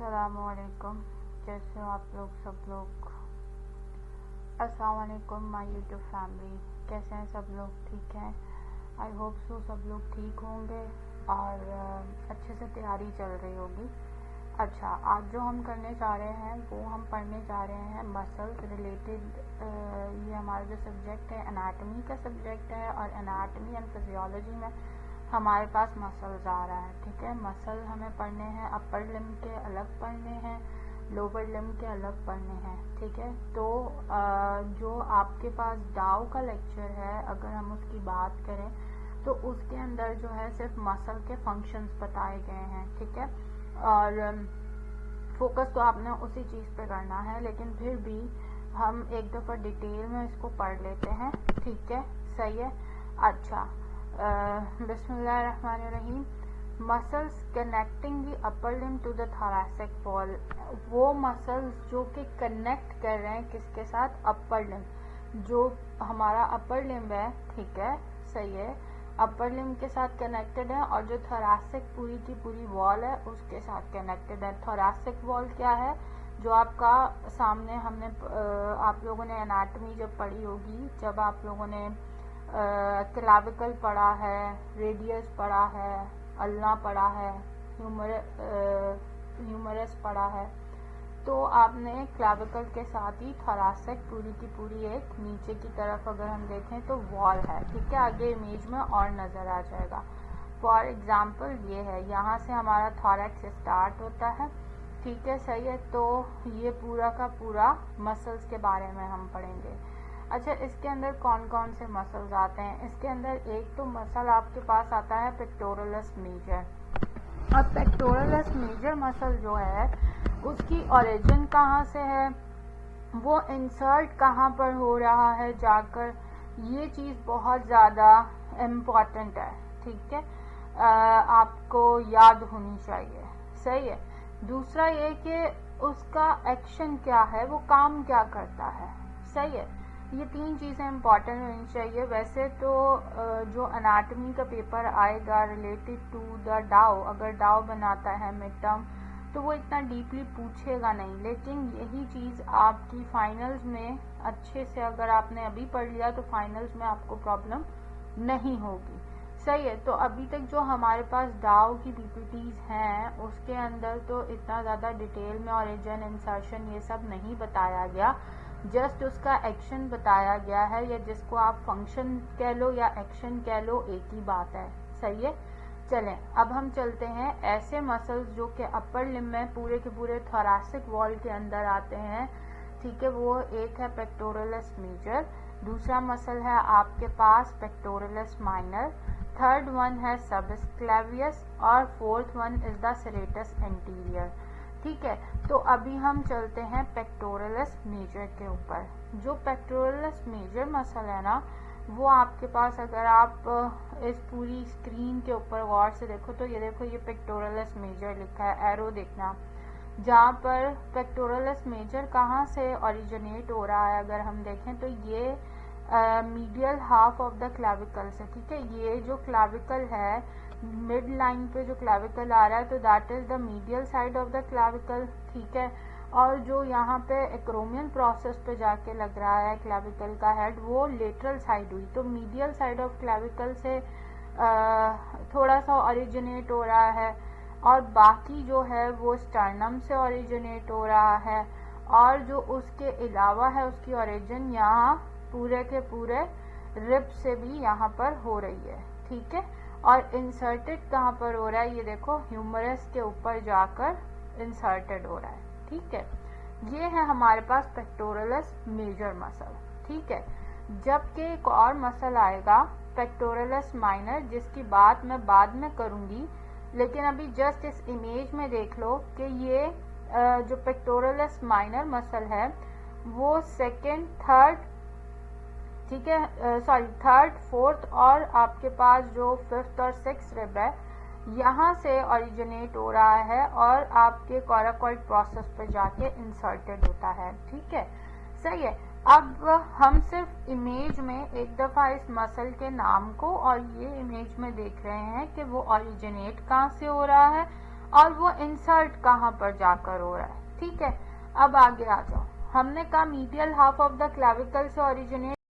अस्सलामुअलैकुम, कैसे हो आप लोग सब लोग। अस्सलामुअलैकुम माय यूट्यूब फैमिली, कैसे हैं सब लोग, ठीक हैं। आई होप सो सब लोग ठीक होंगे और अच्छे से तैयारी चल रही होगी। अच्छा, आज जो हम करने जा रहे हैं वो हम पढ़ने जा रहे हैं मसल्स रिलेटेड। ये हमारा जो सब्जेक्ट है एनाटमी का सब्जेक्ट है और एनाटमी एंड फिजियोलॉजी में हमारे पास मसल्स आ रहा है, ठीक है। मसल हमें पढ़ने हैं, अपर लिम्ब के अलग पढ़ने हैं, लोअर लिम्ब के अलग पढ़ने हैं, ठीक है। तो जो आपके पास डाउ का लेक्चर है, अगर हम उसकी बात करें तो उसके अंदर जो है सिर्फ मसल के फंक्शंस बताए गए हैं, ठीक है। और फोकस तो आपने उसी चीज़ पे करना है, लेकिन फिर भी हम एक दफ़ा डिटेल में इसको पढ़ लेते हैं, ठीक है, सही है। अच्छा, बिस्मिल्लाहिर्रहमानिर्रहीम। Muscles connecting the upper limb to the thoracic wall, वो मसल्स जो कि कनेक्ट कर रहे हैं किसके साथ, अपर लिम्ब। जो हमारा अपर लिम्ब है, ठीक है, सही है, अपर लिम्ब के साथ कनेक्टेड है और जो थोरैसिक पूरी की पूरी वॉल है उसके साथ कनेक्टेड है। थोरैसिक वॉल क्या है, जो आपका सामने हमने आप लोगों ने एनाटमी जब पढ़ी होगी, जब आप लोगों ने क्लाविकल पढ़ा है, रेडियस पढ़ा है, अल्ना पढ़ा है, ह्यूमरस पढ़ा है, तो आपने क्लाविकल के साथ ही थोरैसिक पूरी की पूरी एक नीचे की तरफ अगर हम देखें तो वॉल है, ठीक है। आगे इमेज में और नज़र आ जाएगा। फॉर एग्जांपल ये है, यहाँ से हमारा थोरैक्स स्टार्ट होता है, ठीक है, सही है। तो ये पूरा का पूरा मसल्स के बारे में हम पढ़ेंगे। अच्छा, इसके अंदर कौन कौन से मसल्स आते हैं। इसके अंदर एक तो मसल आपके पास आता है पेक्टोरलिस मेजर, और पेक्टोरलिस मेजर मसल जो है उसकी ओरिजिन कहाँ से है, वो इंसर्ट कहाँ पर हो रहा है जाकर, ये चीज़ बहुत ज़्यादा इम्पॉर्टेंट है, ठीक है, आपको याद होनी चाहिए, सही है। दूसरा ये कि उसका एक्शन क्या है, वो काम क्या करता है, सही है। ये तीन चीज़ें इम्पॉर्टेंट होनी चाहिए। वैसे तो जो एनाटमी का पेपर आएगा रिलेटेड टू द डाउ, अगर डाउ बनाता है मिड टर्म, तो वो इतना डीपली पूछेगा नहीं, लेकिन यही चीज़ आपकी फाइनल्स में अच्छे से अगर आपने अभी पढ़ लिया तो फाइनल्स में आपको प्रॉब्लम नहीं होगी, सही है। तो अभी तक जो हमारे पास डाउ की पीपीटीज हैं उसके अंदर तो इतना ज़्यादा डिटेल में ओरिजिन, इंसर्शन ये सब नहीं बताया गया, जस्ट उसका एक्शन बताया गया है, या जिसको आप फंक्शन कह लो या एक्शन कह लो, एक ही बात है, सही है। चलें, अब हम चलते हैं ऐसे मसल्स जो कि अपर लिम्ब में पूरे के पूरे थोरैसिक वॉल के अंदर आते हैं, ठीक है। वो एक है पेक्टोरलिस मेजर, दूसरा मसल है आपके पास पेक्टोरलिस माइनर, थर्ड वन है सबस्क्लेवियस और fourth one is the serratus anterior, ठीक है। तो अभी हम चलते हैं पेक्टोरलिस मेजर के ऊपर। जो पेक्टोरलिस मेजर मसल है ना, वो आपके पास अगर आप इस पूरी स्क्रीन के ऊपर गौर से देखो तो ये देखो, ये पेक्टोरलिस मेजर लिखा है, एरो देखना, जहाँ पर पेक्टोरलिस मेजर कहाँ से ओरिजिनेट हो रहा है अगर हम देखें तो ये medial half of the clavicle से, ठीक है। ये जो क्लाविकल है, मिड लाइन पे जो क्लाविकल आ रहा है, तो that is the medial side of the clavicle, ठीक है। और जो यहाँ पे एक्रोमियल प्रोसेस पे जाके लग रहा है क्लाविकल का हेड, वो लेटरल साइड हुई, तो मीडियल साइड ऑफ क्लाविकल से थोड़ा सा ओरिजिनेट हो रहा है, और बाकी जो है वो स्टर्नम से ओरिजिनेट हो रहा है, और जो उसके अलावा है उसकी ओरिजिन यहाँ पूरे के पूरे रिब से भी यहाँ पर हो रही है, ठीक है। और इंसर्टेड कहाँ पर हो रहा है, ये देखो, ह्यूमरस के ऊपर जाकर इंसर्टेड हो रहा है, ठीक है। ये है हमारे पास पेक्टोरलिस मेजर मसल, ठीक है। जबकि एक और मसल आएगा पेक्टोरलिस माइनर, जिसकी बात मैं बाद में करूंगी, लेकिन अभी जस्ट इस इमेज में देख लो कि ये जो पेक्टोरलिस माइनर मसल है वो सेकेंड, थर्ड, ठीक है, सॉरी थर्ड, फोर्थ और आपके पास जो फिफ्थ और सिक्स रिब है, यहाँ से ओरिजिनेट हो रहा है और आपके कोराकॉइड प्रोसेस पे जाके इंसर्टेड होता है, ठीक है, सही है। अब हम सिर्फ इमेज में एक दफ़ा इस मसल के नाम को और ये इमेज में देख रहे हैं कि वो ओरिजिनेट कहाँ से हो रहा है اور وہ انسرٹ کہاں پر جا کر ہو رہا ہے. ٹھیک ہے, اب آگے آ جاؤ. ہم نے کہا میڈیل ہاف آف دا کلیویکل سے اوریجنیٹ